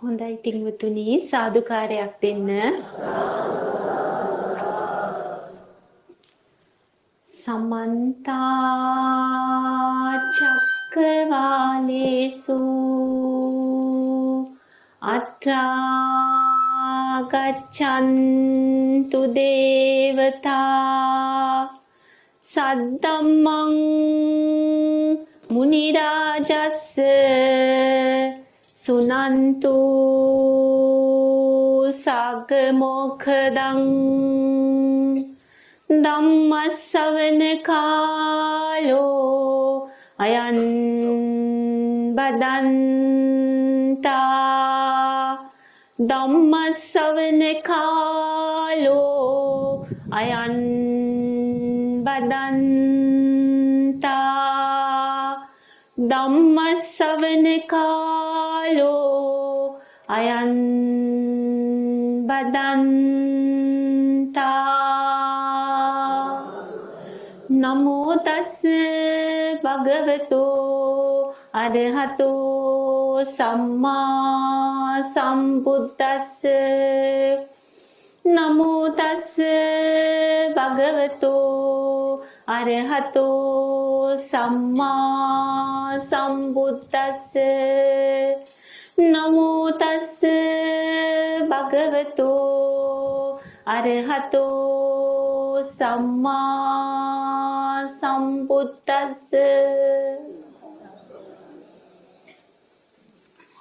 හොඳයි පින්වතුනි සාදුකාරයක් දෙන්න. සමන්ත චක්කවාලේසු අත්‍රා ගච්ඡන්තු දේවතා සද්දම්මං මුනි රාජස්ස සුනන්තු සග්ග මොක්ඛදං ධම්මස්සවන කාලෝ අයං බදන්තා ධම්මස්සවන කාලෝ අයං බදන්තා ධම්මස්සවන කාලෝ අයං බදන්තා නමෝ තස්ස භගවතෝ අරහතෝ සම්මා සම්බුද්දස්ස නමෝ තස්ස භගවතෝ අරහතෝ සම්මා සම්බුද්දස්ස නමෝ තස්ස භගවතෝ අරහතෝ සම්මා සම්බුද්දස්ස.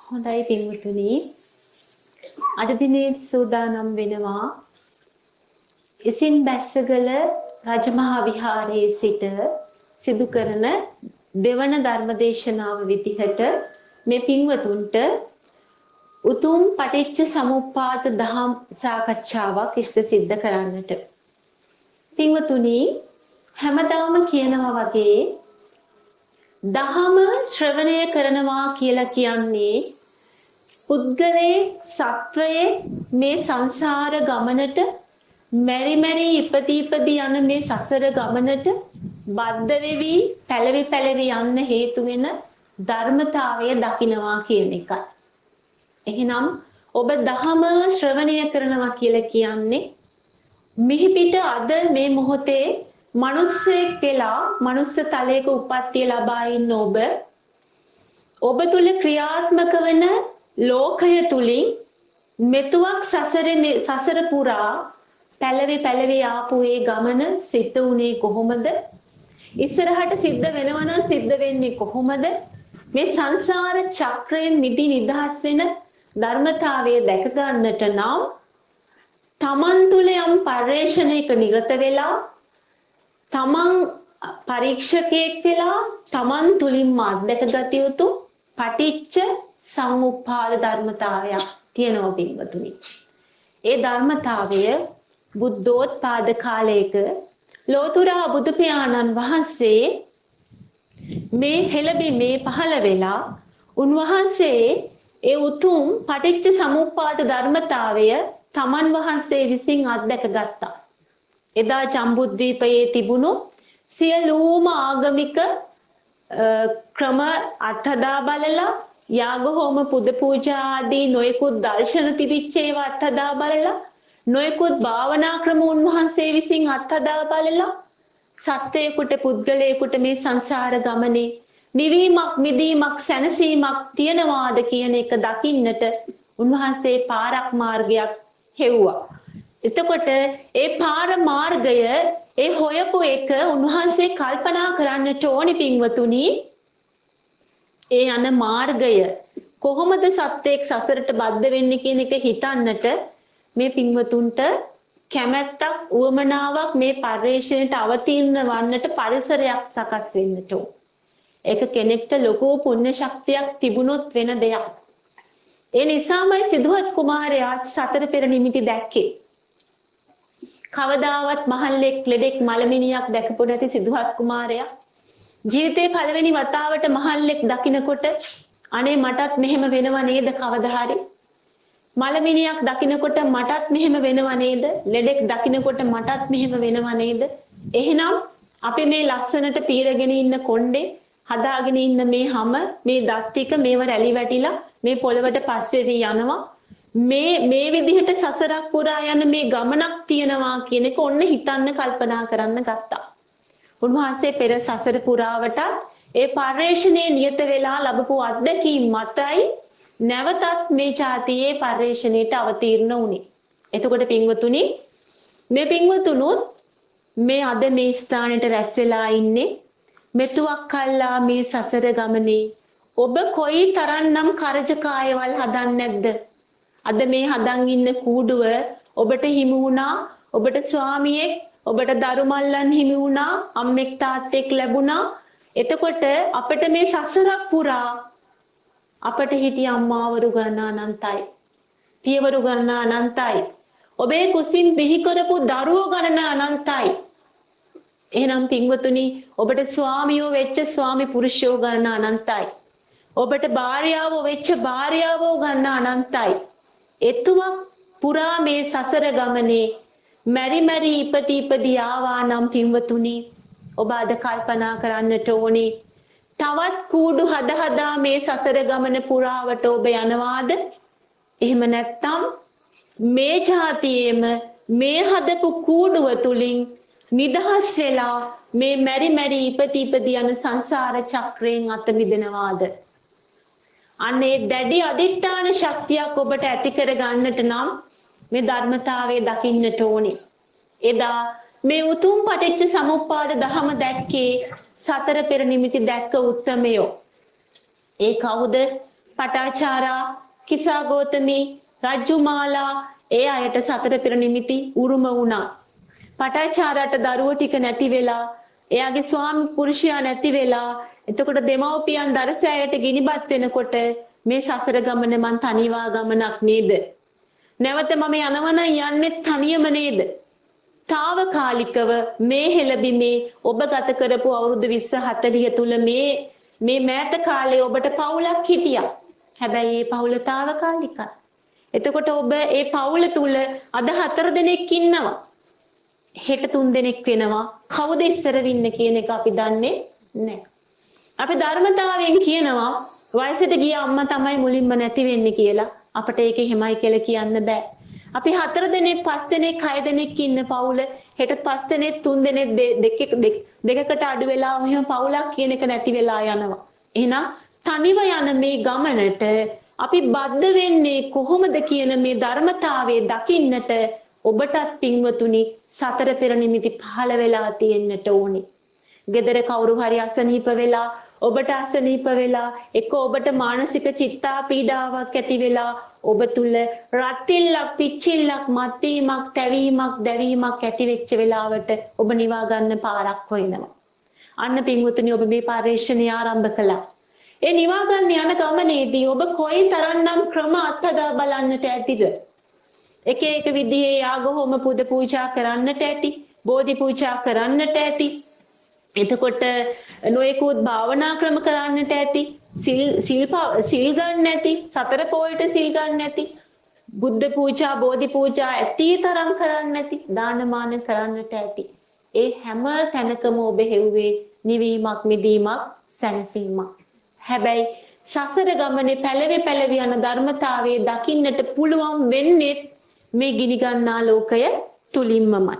හොඳයි පින්වතුනි, අද දිනේ සූදානම් වෙනවා ඉසින් බැස්සගල රජමහා විහාරයේ සිට සිදු කරන දෙවන ධර්මදේශනාව විදිහට මේ පින්වතුන්ට උතුම් පටිච්ච සමුප්පාද දහම් සාකච්ඡාවක් ඉෂ්ට සිද්ධ කරන්නට. පින්වතුනි, හැමදාම කියනවා වගේ දහම ශ්‍රවණය කරනවා කියලා කියන්නේ පුද්ගලයේ සත්වයේ මේ සංසාර ගමනට මෙරි මෙරි ඉපදී යන මේ සසර ගමනට බද්ධ වෙවි පැලවි යන්න හේතු වෙන ධර්මතාවය දකිනවා කියන එකයි. එහෙනම් ඔබ දහම ශ්‍රවණය කරනවා කියලා කියන්නේ මිහිපිට අද මේ මොහොතේ මිනිස්සෙක් වෙලා මනුස්ස තලයක උප්පත්තිය ලබා ඉන්න ඔබ තුල ක්‍රියාත්මක වෙන ලෝකය තුලින් මෙතුවක් සසර පුරා පැලවි ආපු ඒ ගමන සිද්ධ වුණේ කොහොමද? ඉස්සරහට සිද්ධ වෙනවා නම් සිද්ධ වෙන්නේ කොහොමද? මේ සංසාර චක්‍රයෙන් මිදි නිදහස් වෙන ධර්මතාවය දැක ගන්නට නම් තමන් තුළ යම් පරිශ්‍රණයක නිරත වෙලා තමන් පරීක්ෂකයෙක් වෙලා තමන් තුලින්ම අත්දැක ගත යුතු පටිච්ච සමුප්පාද ධර්මතාවයක් තියෙනවා පින්වතුනි. ඒ ධර්මතාවය බුද්ධෝත්පාද කාලයක ලෝතුරා බුදු පියාණන් වහන්සේ මේ හෙළබිමේ පහළ වෙලා උන්වහන්සේ ඒ උතුම් පටිච්ච සමුප්පාද ධර්මතාවය තමන් වහන්සේ විසින් අත්දැක ගත්තා. එදා ජම්බුද්වීපයේ තිබුණු සියලුම ආගමික ක්‍රම අත්හදා බලලා යාග හෝම පුද පූජා ආදී නොයෙකුත් දර්ශන තිබිච්ච ඒවා අත්හදා බලලා නොයෙකුත් භාවනා ක්‍රම උන්වහන්සේ විසින් අත්හදා බලලා සත්‍යයකට පුද්ගලයෙකුට මේ සංසාර ගමනේ නිවීමක් මිදීමක් සැනසීමක් තියනවාද කියන එක දකින්නට උන්වහන්සේ පාරක් මාර්ගයක් හෙව්වා. එතකොට ඒ පාර මාර්ගය ඒ හොයපු එක උන්වහන්සේ කල්පනා කරන්නට ඕනි පින්වතුනි. ඒ යන මාර්ගය කොහොමද සත්‍යයක් සසරට බද්ධ වෙන්නේ කියන එක හිතන්නට මේ පින්වතුන්ට කැමැත්තක් උවමනාවක් මේ පරිශ්‍රණයට අවතීර්ණ වන්නට පරිසරයක් සකස් වෙන්නට ඕන. ඒක කෙනෙක්ට ලොකු පුණ්‍ය ශක්තියක් තිබුණොත් වෙන දෙයක්. ඒ නිසාමයි සිදුහත් කුමාරයා සතර පෙර නිමිති දැක්කේ. කවදාවත් මහල්ලෙක් ලෙඩෙක් මලමිනියක් දැකපු නැති සිදුහත් කුමාරයා ජීවිතේ පළවෙනි වතාවට මහල්ලෙක් දකින්නකොට අනේ මටත් මෙහෙම වෙනව නේද කවදා හරි මලමිනියක් දකින්නකොට මටත් මෙහෙම වෙනව නේද? ලෙඩෙක් දකින්නකොට මටත් මෙහෙම වෙනව නේද? එහෙනම් අපි මේ ලස්සනට පීරගෙන ඉන්න කොණ්ඩේ හදාගෙන ඉන්න මේ හැම මේ දත් ටික මේව රැලි වැටිලා මේ පොළවට පස්සේ යනවා. මේ විදිහට සසරක් පුරා යන මේ ගමනක් තියෙනවා කියන එක ඔන්න හිතන්න කල්පනා කරන්න ගත්තා. උන්වහන්සේ පෙර සසර පුරාවට ඒ පරිශ්‍රණයේ නියත වෙලා ලැබපු අත්දැකීම් මතයි නැවතත් මේ જાතියේ පරිශ්‍රණයට අවතීර්ණ වුණේ. එතකොට පින්වතුනි මේ පින්වතුනුත් මේ අද මේ ස්ථානෙට රැස් වෙලා ඉන්නේ මෙතුවක් කල්ලා මේ සසර ගමනේ ඔබ කොයි තරම්නම් කරජකායවල් හදන්නේ නැද්ද? අද මේ හදන් ඉන්න කූඩුව ඔබට හිමි වුණා, ඔබට ස්වාමියෙක්, ඔබට දරුමල්ලන් හිමි වුණා, අම්මෙක් තාත්තෙක් ලැබුණා. එතකොට අපිට මේ සසරක් පුරා අපට හිටිය අම්මාවරු ගණන අනන්තයි. පියවරු ගණන අනන්තයි. ඔබේ කුසින් බිහි කරපු දරුවෝ ගණන අනන්තයි. එහෙනම් පින්වතුනි ඔබට ස්වාමියෝ වෙච්ච ස්වාමි පුරුෂයෝ ගණන අනන්තයි. ඔබට භාර්යාවෝ වෙච්ච භාර්යාවෝ ගණන අනන්තයි. එතුවක් පුරා මේ සසර ගමනේ මැරි මැරි ඉපදී ආවා නම් පින්වතුනි ඔබ අද කල්පනා කරන්නට ඕනේ තවත් කූඩු හදා මේ සසර ගමන පුරාවට ඔබ යනවාද? එහෙම නැත්නම් මේ જાතියේම මේ හදපු කූඩුව තුලින් නිදහස් වෙලා මේ මැරි මැරි ඉපදී යන සංසාර චක්‍රයෙන් අත මිදෙනවාද? අනේ දැඩි අදිඨාන ශක්තියක් ඔබට ඇති කර ගන්නට නම් මේ ධර්මතාවය දකින්නට ඕනේ. එදා මේ උතුම් පටිච්ච සමුප්පාද ධම දැක්කේ සතර පෙර නිමිති දැක්ක උත්තමයෝ. ඒ කවුද? පටාචාරා, කිසాగෝතමී, රජ්ජුමාලා ඒ අයට සතර පෙර නිමිති උරුම වුණා. පටාචාරාට දරුවෝ ටික නැති වෙලා, එයාගේ ස්වාමි පුරුෂයා නැති වෙලා, එතකොට දෙමව්පියන් දරසෑයට ගිනිබත් වෙනකොට මේ සසර ගමන මං තනිවා ගමනක් නේද? නැවත මම යනවනම් යන්නේ තනියම නේද? తాවකාලිකව මේ හෙළබිමේ ඔබ ගත කරපු අවුරුදු 20 40 තුල මේ මෑත කාලේ ඔබට පවුලක් හිටියා. හැබැයි ඒ පවුල తాවකාලිකයි. එතකොට ඔබ ඒ පවුල තුල අද 4 දෙනෙක් ඉන්නවා. හෙට 3 දෙනෙක් වෙනවා. කවුද ඉස්සර වෙන්නේ කියන එක අපි දන්නේ නැහැ. අපි ධර්මතාවයෙන් කියනවා වයසට ගිය අම්මා තමයි මුලින්ම නැති වෙන්නේ කියලා. අපිට ඒක එහෙමයි කියලා කියන්න බෑ. අපි 4 දෙනෙක් 5 දෙනෙක් 6 දෙනෙක් ඉන්න පවුල හෙට 5 දෙනෙක් 3 දෙනෙක් දෙකකට අඩු වෙලා එහෙම පවුලක් කියන එක නැති වෙලා යනවා. එහෙනම් තනිව යන මේ ගමනට අපි බද්ධ වෙන්නේ කොහොමද කියන මේ ධර්මතාවයේ දකින්නට ඔබටත් පින්වතුනි සතර පෙර නිමිති පහළ වෙලා තියෙන්නට ඕනේ. ගෙදර කවුරු හරි අසනීප වෙලා ඔබට අසනීප වෙලා එක ඔබට මානසික චිත්තා පීඩාවක් ඇති වෙලා ඔබ තුල රත්තිල්ලක් පිච්චිල්ලක් මත්වීමක් තැවීමක් දැවීමක් ඇති වෙච්ච වෙලාවට ඔබ නිවා ගන්න පාරක් හොයනවා. අන්න පින්වතුනි ඔබ මේ පරිශ්‍රණය ආරම්භ කළා. ඒ නිවා ගන්න යන ගමනේදී ඔබ කොයි තරම්නම් ක්‍රම අත්හදා බලන්නට ඇතිද? එක එක විදිහේ යාග හෝම පුද පූජා කරන්නට ඇති, බෝධි පූජා කරන්නට ඇති. එතකොට නොයෙකුත් භාවනා ක්‍රම කරන්නට ඇති, සිල් ගන්න ඇති, සතර පොයට සිල් ගන්න ඇති, බුද්ධ පූජා, බෝධි පූජා ඇති තරම් කරන්න ඇති, දානමාන කරන්නට ඇති. ඒ හැම තැනකම ඔබ හෙව්වේ නිවීමක්, මිදීමක්, සැනසීමක්. හැබැයි සසර ගමනේ පැලවි යන ධර්මතාවයේ දකින්නට පුළුවන් වෙන්නේ මේ ගිනි ගන්නා ලෝකය තුලින්මයි.